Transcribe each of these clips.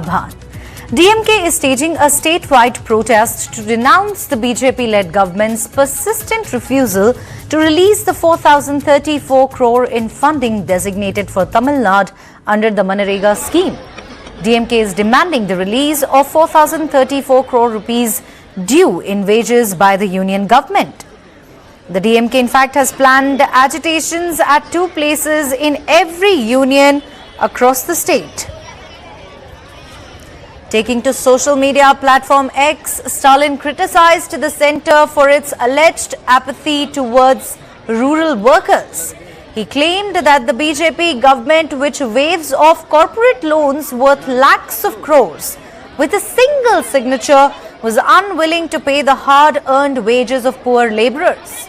Aabhan. DMK is staging a statewide protest to denounce the BJP-led government's persistent refusal to release the 4,034 crore in funding designated for Tamil Nadu under the MGNREGA scheme. DMK is demanding the release of 4,034 crore rupees due in wages by the union government. The DMK in fact has planned agitations at 2 places in every union across the state. Taking to social media platform X, Stalin criticized the centre for its alleged apathy towards rural workers. He claimed that the BJP government, which waives off corporate loans worth lakhs of crores with a single signature, was unwilling to pay the hard-earned wages of poor labourers.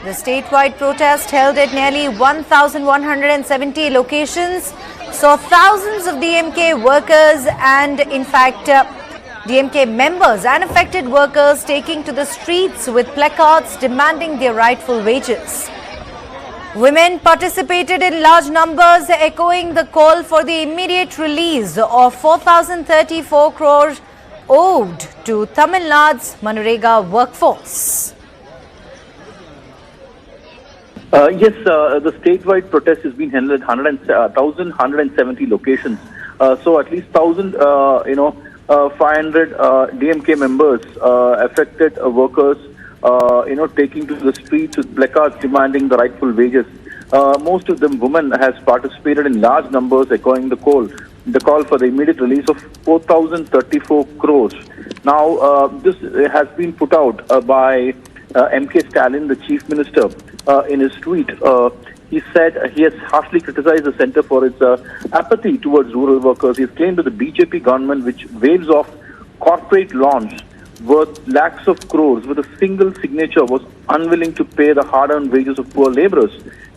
The statewide protest, held at nearly 1,170 locations, saw thousands of DMK workers and, in fact, DMK members and affected workers taking to the streets with placards demanding their rightful wages. Women participated in large numbers, echoing the call for the immediate release of 4,034 crore owed to Tamil Nadu's MGNREGA workforce. Yes, the statewide protest has been held at 1,170 locations. So at least 500 DMK members, affected workers, taking to the streets with placards demanding the rightful wages. Most of them women has participated in large numbers, echoing the call for the immediate release of 4,034 crores. Now, this has been put out by MK Stalin, the Chief Minister, in his tweet. He said he has harshly criticized the centre for its apathy towards rural workers. He has claimed that the BJP government, which waives off corporate loans worth lakhs of crores with a single signature, was unwilling to pay the hard-earned wages of poor labourers.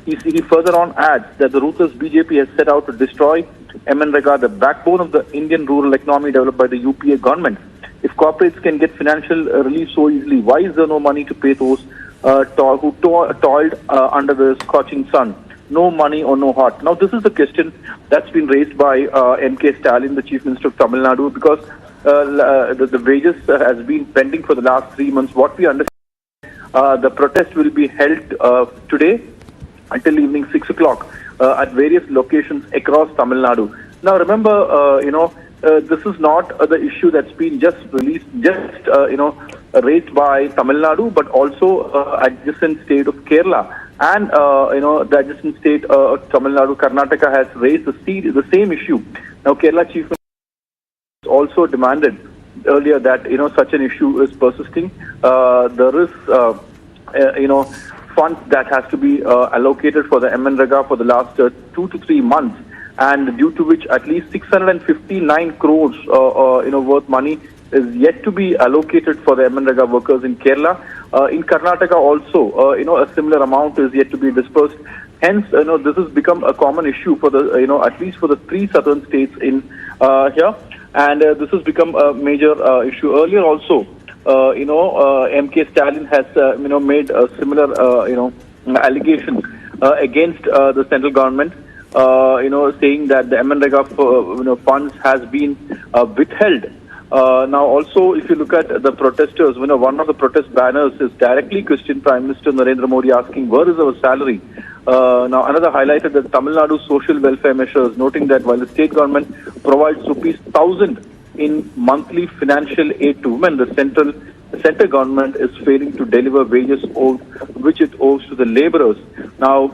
He further on adds that the ruthless BJP has set out to destroy MGNREGA, the backbone of the Indian rural economy developed by the UPA government. If corporates can get financial relief so easily, why is there no money to pay those who toiled under the scorching sun? No money or no heart. Now, this is the question that's been raised by MK Stalin, the Chief Minister of Tamil Nadu, because the wages has been pending for the last 3 months. What we understand, the protest will be held today until evening 6 o'clock at various locations across Tamil Nadu. Now, remember, this is not the issue that's been raised by Tamil Nadu, but also adjacent state of Kerala. And, the adjacent state of Tamil Nadu, Karnataka, has raised the same issue. Now, Kerala Chief Minister also demanded earlier that, such an issue is persisting. There is, funds that has to be allocated for the MGNREGA for the last 2 to 3 months, and due to which at least 659 crores worth money is yet to be allocated for the MGNREGA workers in Kerala. In Karnataka also, a similar amount is yet to be dispersed. Hence, this has become a common issue for the, at least for the 3 southern states in here, and this has become a major issue. Earlier also, MK Stalin has, made a similar, allegations against the central government. Saying that the MGNREGA funds has been withheld. Now, also, if you look at the protesters, one of the protest banners is directly questioned Prime Minister Narendra Modi, asking, where is our salary? Now, another highlighted that Tamil Nadu social welfare measures, noting that while the state government provides rupees 1,000 in monthly financial aid to women, the centre government is failing to deliver wages which it owes to the labourers. Now,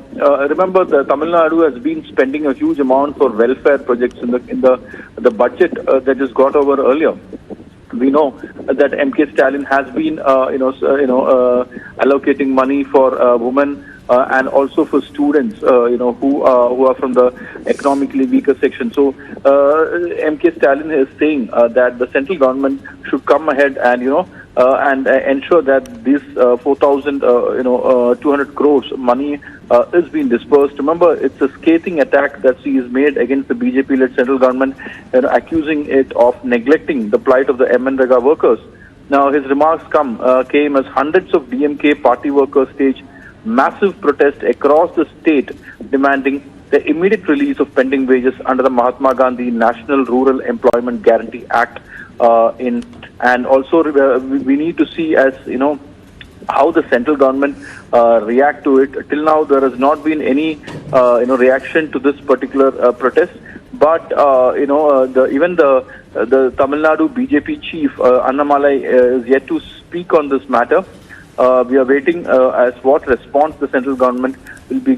remember, the Tamil Nadu has been spending a huge amount for welfare projects in the budget that just got over earlier. We know that MK Stalin has been, allocating money for women and also for students, who are from the economically weaker section. So, MK Stalin is saying that the central government should come ahead and, ensure that this 4,200 crores money is being dispersed. Remember, it's a scathing attack that he has made against the BJP-led central government, accusing it of neglecting the plight of the MGNREGA workers. Now, his remarks came as hundreds of DMK party workers staged massive protest across the state demanding the immediate release of pending wages under the Mahatma Gandhi National Rural Employment Guarantee Act, and also we need to see, as you know, how the central government react to it. Till now, there has not been any reaction to this particular protest. But even the Tamil Nadu BJP chief Annamalai is yet to speak on this matter. We are waiting as what response the central government will be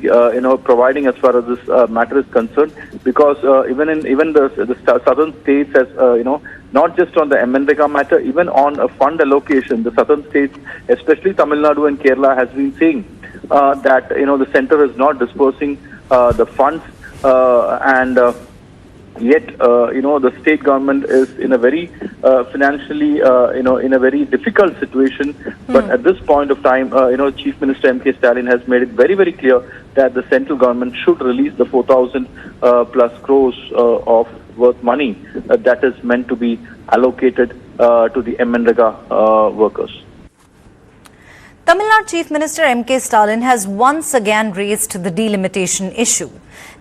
providing as far as this matter is concerned, because even the southern states, as not just on the MGNREGA matter, even on a fund allocation, the southern states, especially Tamil Nadu and Kerala, has been saying that the center is not dispersing the funds, and yet the state government is in a very financially in a very difficult situation. But at this point of time, Chief Minister M.K. Stalin has made it very, very clear that the central government should release the 4,000 plus crores of worth money that is meant to be allocated to the MGNREGA workers. Tamil Nadu Chief Minister M.K. Stalin has once again raised the delimitation issue.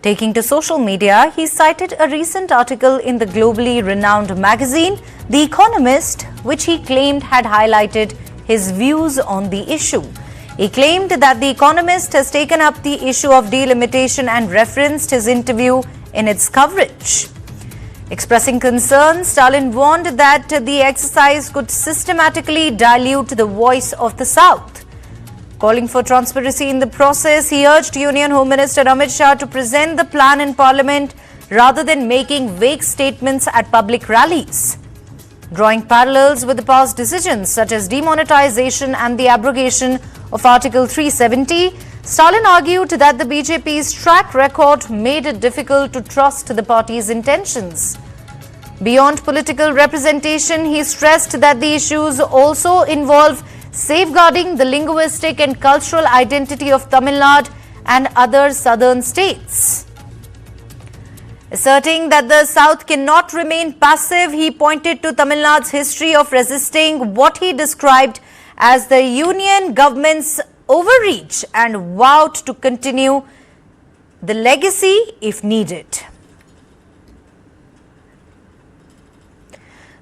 Taking to social media, he cited a recent article in the globally renowned magazine, The Economist, which he claimed had highlighted his views on the issue. He claimed that The Economist has taken up the issue of delimitation and referenced his interview in its coverage. Expressing concern, Stalin warned that the exercise could systematically dilute the voice of the South. Calling for transparency in the process, he urged Union Home Minister Amit Shah to present the plan in Parliament rather than making vague statements at public rallies. Drawing parallels with the past decisions such as demonetization and the abrogation of Article 370, Stalin argued that the BJP's track record made it difficult to trust the party's intentions. Beyond political representation, he stressed that the issues also involve safeguarding the linguistic and cultural identity of Tamil Nadu and other southern states. Asserting that the South cannot remain passive, he pointed to Tamil Nadu's history of resisting what he described as the union government's overreach and vowed to continue the legacy if needed.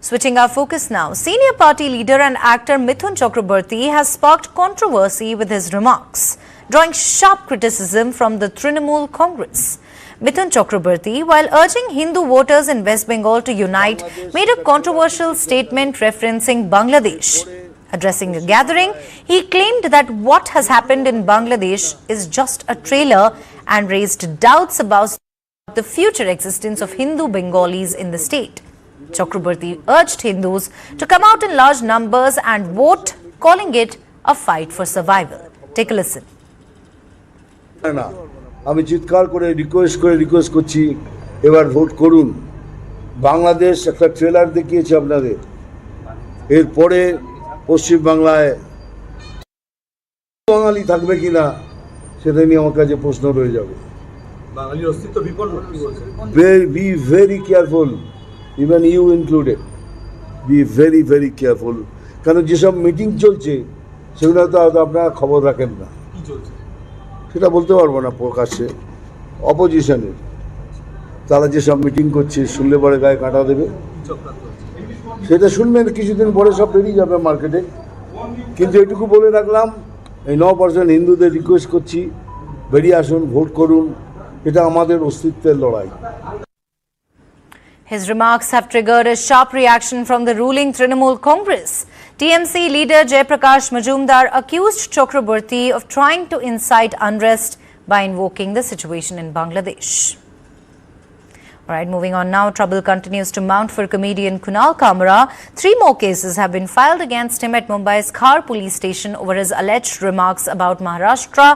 Switching our focus now, senior party leader and actor Mithun Chakraborty has sparked controversy with his remarks, drawing sharp criticism from the Trinamool Congress. Mithun Chakraborty, while urging Hindu voters in West Bengal to unite, made a controversial statement referencing Bangladesh. Addressing a gathering, he claimed that what has happened in Bangladesh is just a trailer and raised doubts about the future existence of Hindu Bengalis in the state. Chakraborty urged Hindus to come out in large numbers and vote, calling it a fight for survival. Take a listen. আমি চিৎকার করে request করছি, এবার vote করুন। বাংলাদেশ একটা trailer দেখিয়েছে আপনাদের, এরপরে পশ্চিম বাংলায় বাঙালি থাকবে কিনা সেটা নিয়ে আমার কাছে প্রশ্ন রয়ে যাবে। বাঙালির অস্তিত্ব বিপন্ন, be very careful, even you included, be very very careful. কারণ যেসব মিটিং চলছে সেগুলো তো আপনারা খবর রাখেন না, সেটা বলতে পারবো না প্রকাশ্যে। অপোজিশনের তারা যেসব মিটিং করছে শুনলে পরে গায়ে কাঁটা দেবে, সেটা শুনবেন কিছুদিন পরে সব বেরিয়ে যাবে মার্কেটে। কিন্তু এটুকু বলে রাখলাম, এই 9% হিন্দুদের রিকোয়েস্ট করছি, বেরিয়ে আসুন, ভোট করুন, এটা আমাদের অস্তিত্বের লড়াই। His remarks have triggered a sharp reaction from the ruling Trinamool Congress. TMC leader Jaiprakash Majumdar accused Chakraborty of trying to incite unrest by invoking the situation in Bangladesh. All right, moving on now, trouble continues to mount for comedian Kunal Kamra. 3 more cases have been filed against him at Mumbai's Khar police station over his alleged remarks about Maharashtra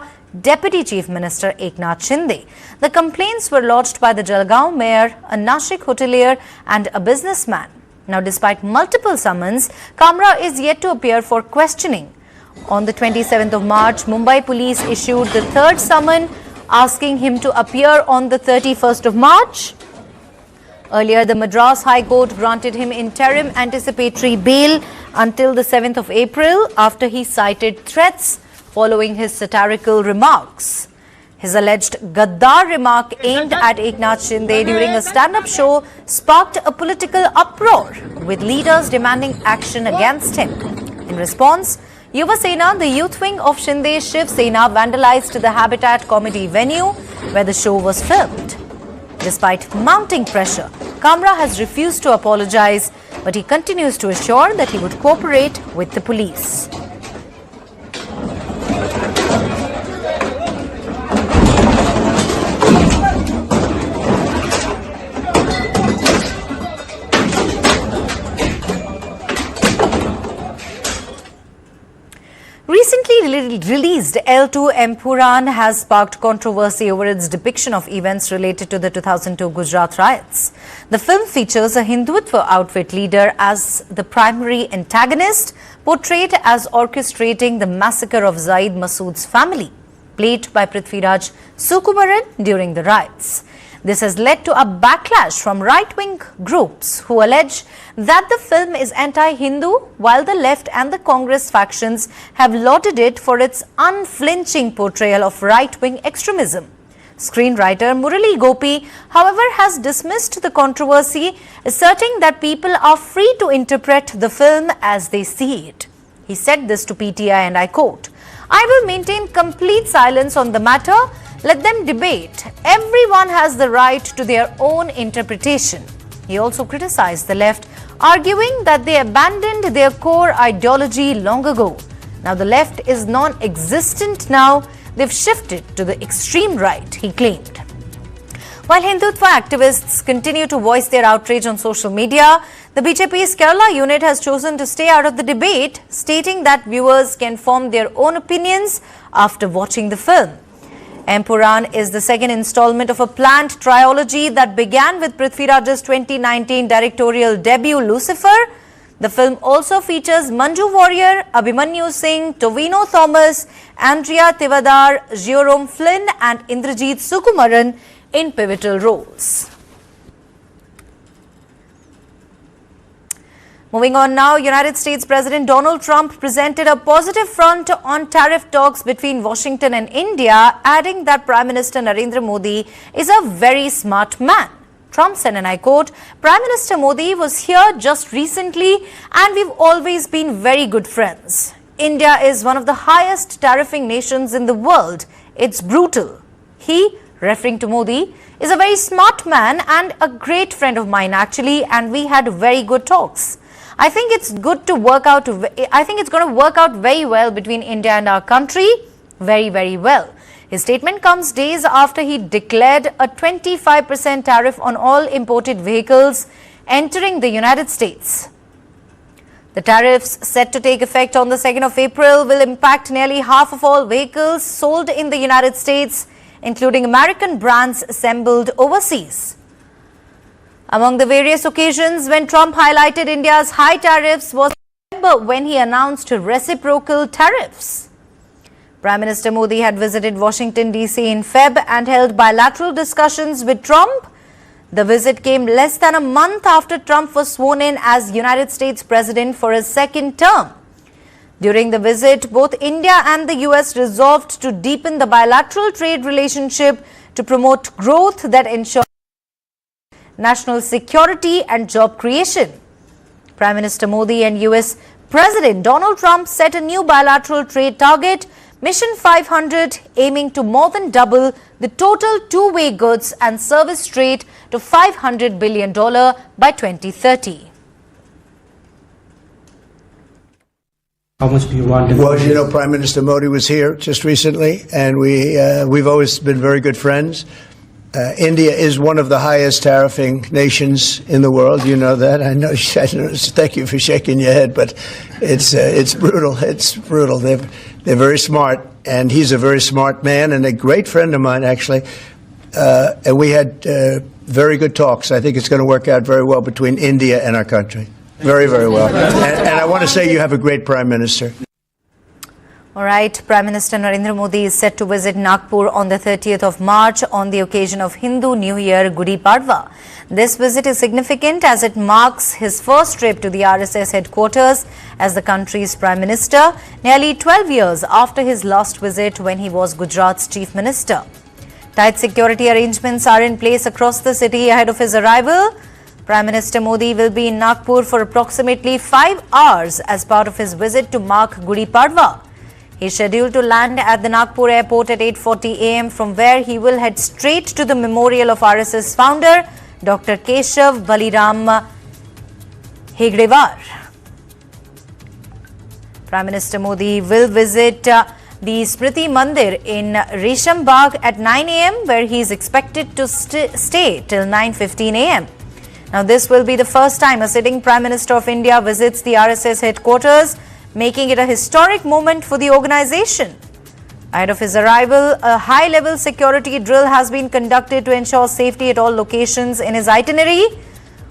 Deputy Chief Minister Eknath Shinde. The complaints were lodged by the Jalgaon mayor, a Nashik hotelier and a businessman. Now, despite multiple summons, Kamra is yet to appear for questioning. On the 27th of March, Mumbai police issued the 3rd summon, asking him to appear on the 31st of March. Earlier, the Madras High Court granted him interim anticipatory bail until the 7th of April after he cited threats following his satirical remarks. His alleged Gaddar remark aimed at Eknath Shinde during a stand-up show sparked a political uproar, with leaders demanding action against him. In response, Yuva Sena, the youth wing of Shinde Shiv Sena, vandalized the Habitat comedy venue where the show was filmed. Despite mounting pressure, Kamra has refused to apologize, but he continues to assure that he would cooperate with the police. Recently released L2 Empuraan has sparked controversy over its depiction of events related to the 2002 Gujarat riots. The film features a Hindutva outfit leader as the primary antagonist, portrayed as orchestrating the massacre of Zaid Masood's family, played by Prithviraj Sukumaran during the riots. This has led to a backlash from right-wing groups who allege that the film is anti-Hindu, while the left and the Congress factions have lauded it for its unflinching portrayal of right-wing extremism. Screenwriter Murali Gopi, however, has dismissed the controversy, asserting that people are free to interpret the film as they see it. He said this to PTI, and I quote, "I will maintain complete silence on the matter. Let them debate. Everyone has the right to their own interpretation." He also criticized the left, arguing that they abandoned their core ideology long ago. Now the left is non-existent now. They've shifted to the extreme right, he claimed. While Hindutva activists continue to voice their outrage on social media, the BJP's Kerala unit has chosen to stay out of the debate, stating that viewers can form their own opinions after watching the film. Empuraan is the second installment of a planned trilogy that began with Prithviraj's 2019 directorial debut Lucifer. The film also features Manju Warrior, Abhimanyu Singh, Tovino Thomas, Andrea Tivadar, Jerome Flynn and Indrajit Sukumaran in pivotal roles. Moving on now, United States President Donald Trump presented a positive front on tariff talks between Washington and India, adding that Prime Minister Narendra Modi is a very smart man. Trump said, and I quote, "Prime Minister Modi was here just recently and we've always been very good friends. India is one of the highest tariffing nations in the world. It's brutal." He, referring to Modi, is a very smart man and a great friend of mine actually, and we had very good talks. I think it's going to work out very well between India and our country. Very, very well. His statement comes days after he declared a 25% tariff on all imported vehicles entering the United States. The tariffs set to take effect on the 2nd of April will impact nearly half of all vehicles sold in the United States, including American brands assembled overseas. Among the various occasions when Trump highlighted India's high tariffs was when he announced reciprocal tariffs. Prime Minister Modi had visited Washington, D.C. in Feb and held bilateral discussions with Trump. The visit came less than a month after Trump was sworn in as United States President for his second term. During the visit, both India and the US resolved to deepen the bilateral trade relationship to promote growth that ensures national security and job creation. Prime Minister Modi and US President Donald Trump set a new bilateral trade target, Mission 500, aiming to more than double the total two-way goods and service trade to $500 billion by 2030. How much do you want? Well, you know, Prime Minister Modi was here just recently, and we've always been very good friends. India is one of the highest tariffing nations in the world. You know that. I know. Thank you for shaking your head, but it's brutal. It's brutal. They're very smart, and he's a very smart man and a great friend of mine, actually. And we had very good talks. I think it's going to work out very well between India and our country. Very, very well. And I want to say you have a great Prime Minister. All right, Prime Minister Narendra Modi is set to visit Nagpur on the 30th of March on the occasion of Hindu New Year, Gudi Padwa. This visit is significant as it marks his first trip to the RSS headquarters as the country's Prime Minister, nearly 12 years after his last visit when he was Gujarat's Chief Minister. Tight security arrangements are in place across the city ahead of his arrival. Prime Minister Modi will be in Nagpur for approximately 5 hours as part of his visit to mark Gudi Padwa. He is scheduled to land at the Nagpur airport at 8:40 a.m. from where he will head straight to the memorial of RSS founder Dr. Keshav Baliram Hegdewar. Prime Minister Modi will visit the Smriti Mandir in Resham Bagh at 9 a.m. where he is expected to stay till 9:15 a.m. Now, this will be the first time a sitting Prime Minister of India visits the RSS headquarters, making it a historic moment for the organization. Ahead of his arrival, a high-level security drill has been conducted to ensure safety at all locations in his itinerary.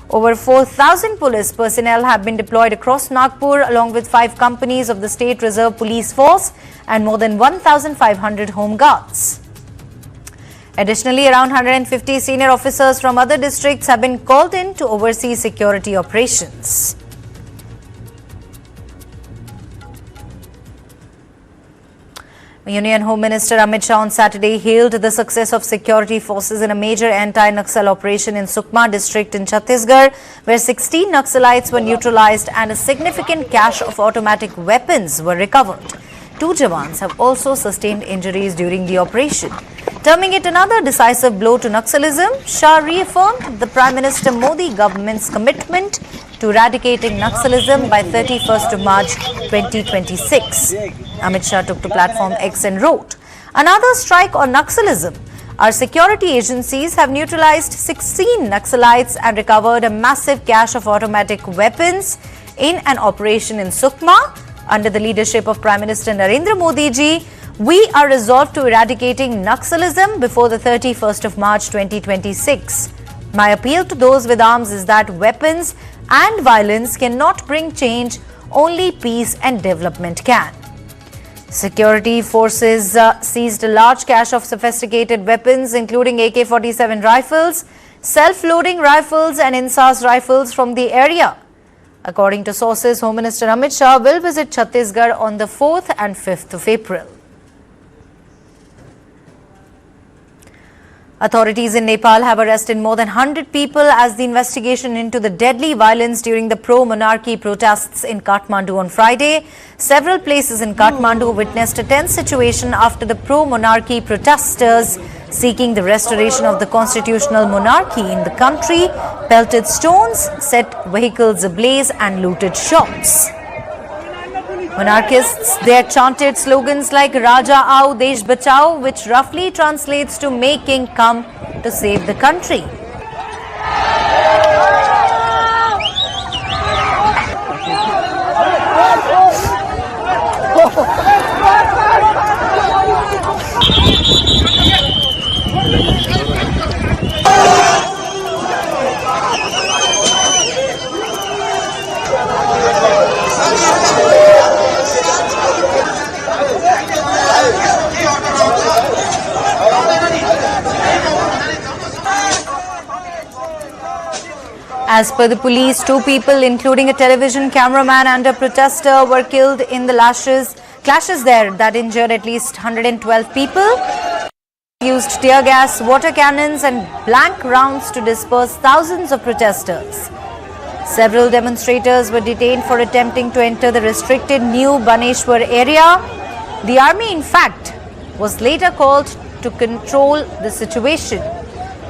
Over 4,000 police personnel have been deployed across Nagpur, along with 5 companies of the State Reserve Police Force and more than 1,500 home guards. Additionally, around 150 senior officers from other districts have been called in to oversee security operations. Union Home Minister Amit Shah on Saturday hailed the success of security forces in a major anti-Naxal operation in Sukma district in Chhattisgarh, where 16 Naxalites were neutralized and a significant cache of automatic weapons were recovered. 2 jawans have also sustained injuries during the operation. Terming it another decisive blow to Naxalism, Shah reaffirmed the Prime Minister Modi government's commitment to eradicating Naxalism by 31st of March 2026. Amit Shah took to platform X and wrote, "Another strike on Naxalism. Our security agencies have neutralized 16 Naxalites and recovered a massive cache of automatic weapons in an operation in Sukma. Under the leadership of Prime Minister Narendra Modi ji, we are resolved to eradicating Naxalism before the 31st of March 2026. My appeal to those with arms is that weapons and violence cannot bring change, only peace and development can." Security forces seized a large cache of sophisticated weapons, including AK-47 rifles, self-loading rifles and INSAS rifles from the area. According to sources, Home Minister Amit Shah will visit Chhattisgarh on the 4th and 5th of April. Authorities in Nepal have arrested more than 100 people as the investigation into the deadly violence during the pro-monarchy protests in Kathmandu on Friday. Several places in Kathmandu witnessed a tense situation after the pro-monarchy protesters seeking the restoration of the constitutional monarchy in the country pelted stones, set vehicles ablaze and looted shops. Monarchists there chanted slogans like Raja Aao, Desh Bachao, which roughly translates to "May King come to save the country." As per the police, 2 people, including a television cameraman and a protester, were killed in the clashes there that injured at least 112 people. Used tear gas, water cannons and blank rounds to disperse thousands of protesters. Several demonstrators were detained for attempting to enter the restricted New Baneshwar area. The army, in fact, was later called to control the situation.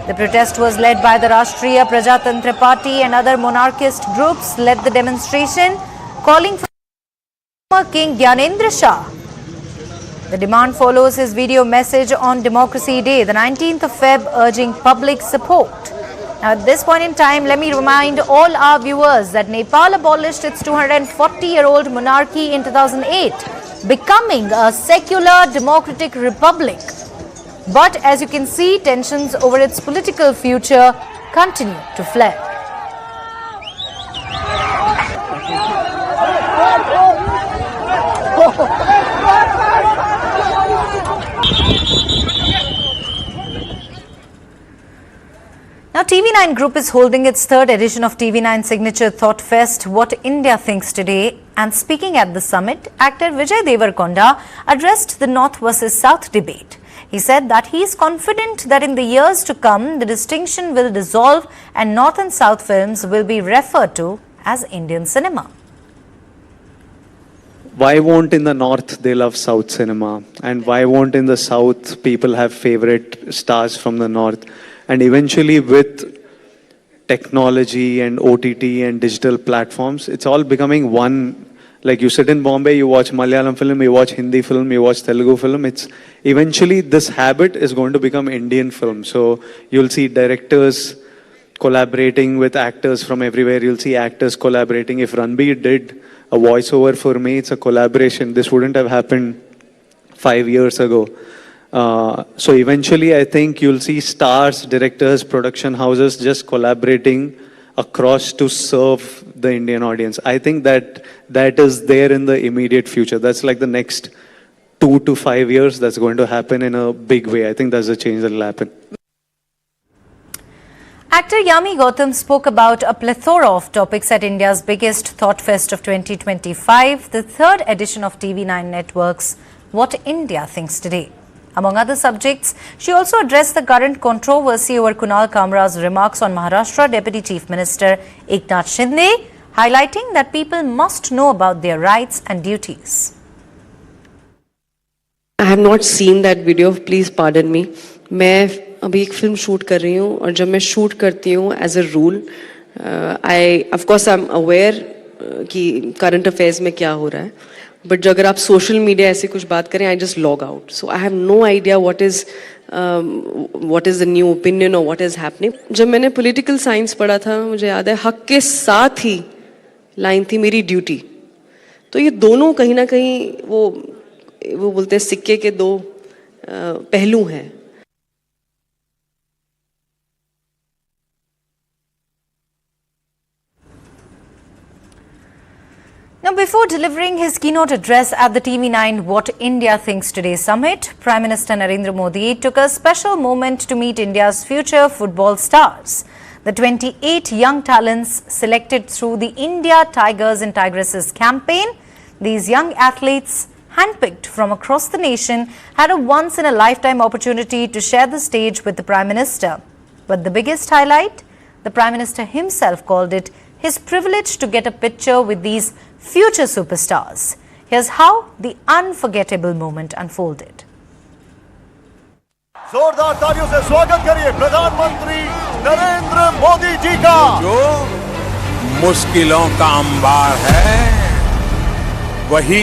The protest was led by the Rashtriya Prajatantra Party and other monarchist groups led the demonstration, calling for King Gyanendra Shah. The demand follows his video message on Democracy Day, the 19th of Feb, urging public support. Now, at this point in time, let me remind all our viewers that Nepal abolished its 240-year-old monarchy in 2008, becoming a secular democratic republic. But as you can see, tensions over its political future continue to flare. Now, TV9 Group is holding its 3rd edition of TV9 Signature Thought Fest, What India Thinks Today. And speaking at the summit, actor Vijay Devarkonda addressed the North versus South debate. He said that he is confident that in the years to come, the distinction will dissolve and North and South films will be referred to as Indian cinema. Why won't in the North they love South cinema? And why won't in the South people have favorite stars from the North? And eventually with technology and OTT and digital platforms, it's all becoming one. Like you sit in Bombay, you watch Malayalam film, you watch Hindi film, you watch Telugu film. It's eventually this habit is going to become Indian film. So you'll see directors collaborating with actors from everywhere. You'll see actors collaborating. If Ranbir did a voiceover for me, it's a collaboration. This wouldn't have happened 5 years ago. So eventually, I think you'll see stars, directors, production houses just collaborating across to serve the Indian audience. I think that is there in the immediate future. That's like the next 2 to 5 years. That's going to happen in a big way. I think that's a change that will happen. Actor Yami Gautam spoke about a plethora of topics at India's biggest Thought Fest of 2025, the third edition of TV9 Network's What India Thinks Today. Among other subjects, she also addressed the current controversy over Kunal Kamra's remarks on Maharashtra Deputy Chief Minister Eknath Shinde, highlighting that people must know about their rights and duties. I have not seen that video, please pardon me. मैं अभी एक film shoot कर रही हूँ और जब मैं shoot करती हूँ as a rule of course I am aware कि करंट अफेयर्स में क्या हो रहा है, बट अगर आप सोशल मीडिया ऐसे कुछ बात करें, I just log out. So I have no idea what is the new opinion और व्हाट इज हैपनिंग. जब मैंने पॉलिटिकल साइंस पढ़ा था, मुझे याद है हक के साथ ही लाइन थी मेरी ड्यूटी. तो ये दोनों कहीं ना कहीं वो बोलते हैं सिक्के के दो पहलू हैं. Now, before delivering his keynote address at the TV9 What India Thinks Today summit, Prime Minister Narendra Modi took a special moment to meet India's future football stars. The 28 young talents selected through the India Tigers and Tigresses campaign, these young athletes, handpicked from across the nation, had a once-in-a-lifetime opportunity to share the stage with the Prime Minister. But the biggest highlight, the Prime Minister himself called it his privilege to get a picture with these future superstars. Here's how the unforgettable moment unfolded. जोरदार तालियों से स्वागत करिए प्रधानमंत्री नरेंद्र मोदी जी का. जो मुश्किलों का अंबार है, वही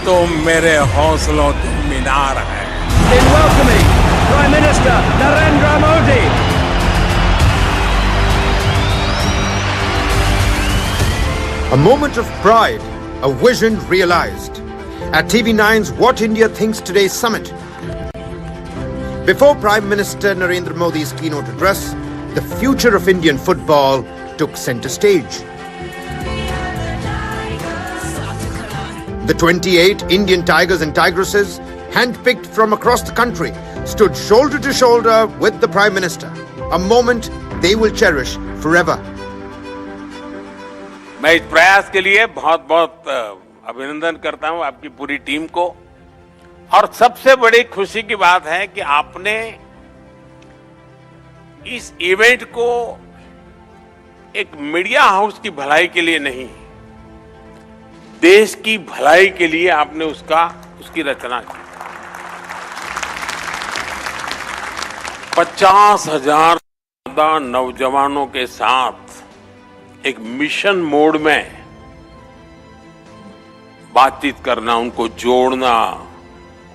तो मेरे हौसलों की मीनार है. In welcoming Prime Minister Narendra Modi. A moment of pride, a vision realized at TV9's What India Thinks Today summit. Before Prime Minister Narendra Modi's keynote address, the future of Indian football took center stage. The 28 Indian Tigers and Tigresses, handpicked from across the country, stood shoulder to shoulder with the Prime Minister, a moment they will cherish forever. मैं इस प्रयास के लिए बहुत बहुत अभिनंदन करता हूं आपकी पूरी टीम को. और सबसे बड़ी खुशी की बात है कि आपने इस इवेंट को एक मीडिया हाउस की भलाई के लिए नहीं, देश की भलाई के लिए आपने उसकी रचना की. 50,000 नौजवानों के साथ एक मिशन मोड में बातचीत करना, उनको जोड़ना,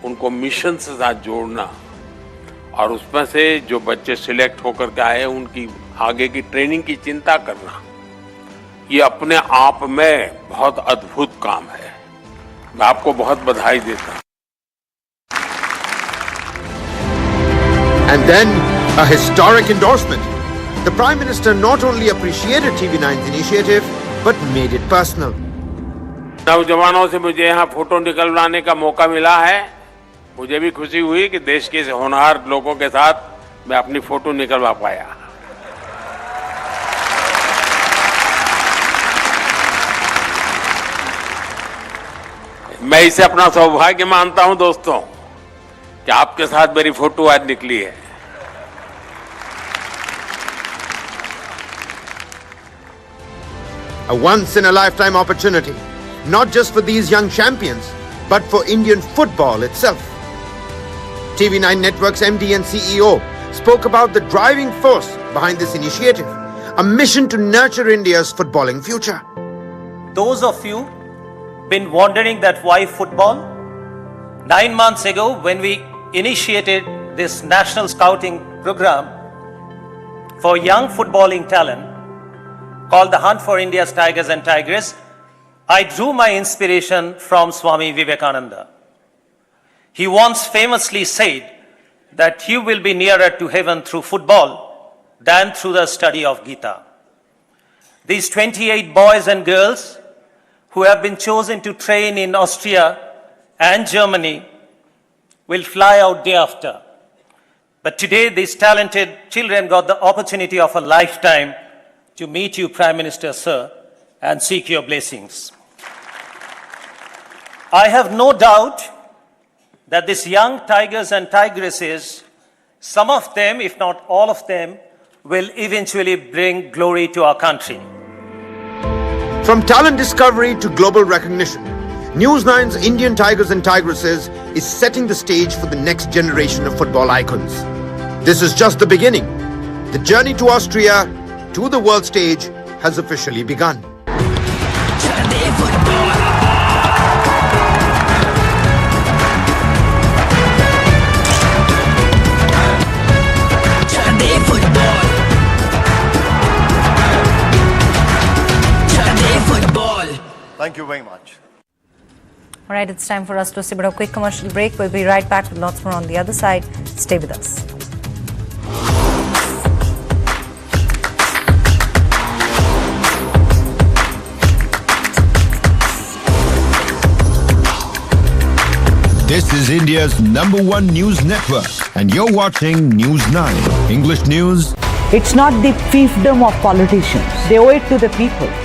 उनको मिशन से साथ जोड़ना, और उसमें से जो बच्चे सिलेक्ट होकर के आए उनकी आगे की ट्रेनिंग की चिंता करना, ये अपने आप में बहुत अद्भुत काम है. मैं आपको बहुत बधाई देता हूं. And then a historic endorsement. The Prime Minister not only appreciated TV9's initiative, but made it personal. नौजवानों से मुझे यहाँ फोटो निकलवाने का मौका मिला है. मुझे भी खुशी हुई कि देश के होनहार लोगों के साथ मैं अपनी फोटो निकलवा पाया. मैं मैं इसे अपना सौभाग्य मानता हूं दोस्तों कि आपके साथ मेरी फोटो आज निकली है। A once-in-a-lifetime opportunity, not just for these young champions, but for Indian football itself. TV9 Network's MD and CEO spoke about the driving force behind this initiative, a mission to nurture India's footballing future. Those of you been wondering that why football? 9 months ago, when we initiated this national scouting program for young footballing talent called the Hunt for India's Tigers and Tigresses, I drew my inspiration from Swami Vivekananda. He once famously said that you will be nearer to heaven through football than through the study of Gita. These 28 boys and girls who have been chosen to train in Austria and Germany will fly out day after. But today, these talented children got the opportunity of a lifetime to meet you, Prime Minister, sir, and seek your blessings. I have no doubt that these young tigers and tigresses, some of them, if not all of them, will eventually bring glory to our country. From talent discovery to global recognition, News 9's Indian Tigers and Tigresses is setting the stage for the next generation of football icons. This is just the beginning. The journey to Austria, to the world stage, has officially begun. Thank you very much. All right, it's time for us to see a quick commercial break. We'll be right back with lots more on the other side. Stay with us. This is India's #1 news network, and you're watching News 9. English news. It's not the fiefdom of politicians. They owe it to the people.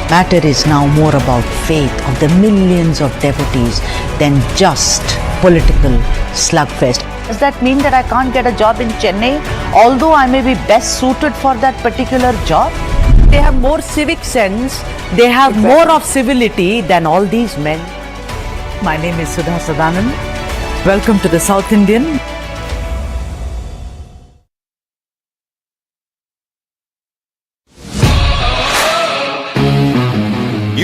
Matter is now more about faith of the millions of devotees than just political slugfest. Does that mean that I can't get a job in Chennai, although I may be best suited for that particular job? They have more civic sense, they have more of civility than all these men. My name is Sudha Sadanand. Welcome to the South Indian.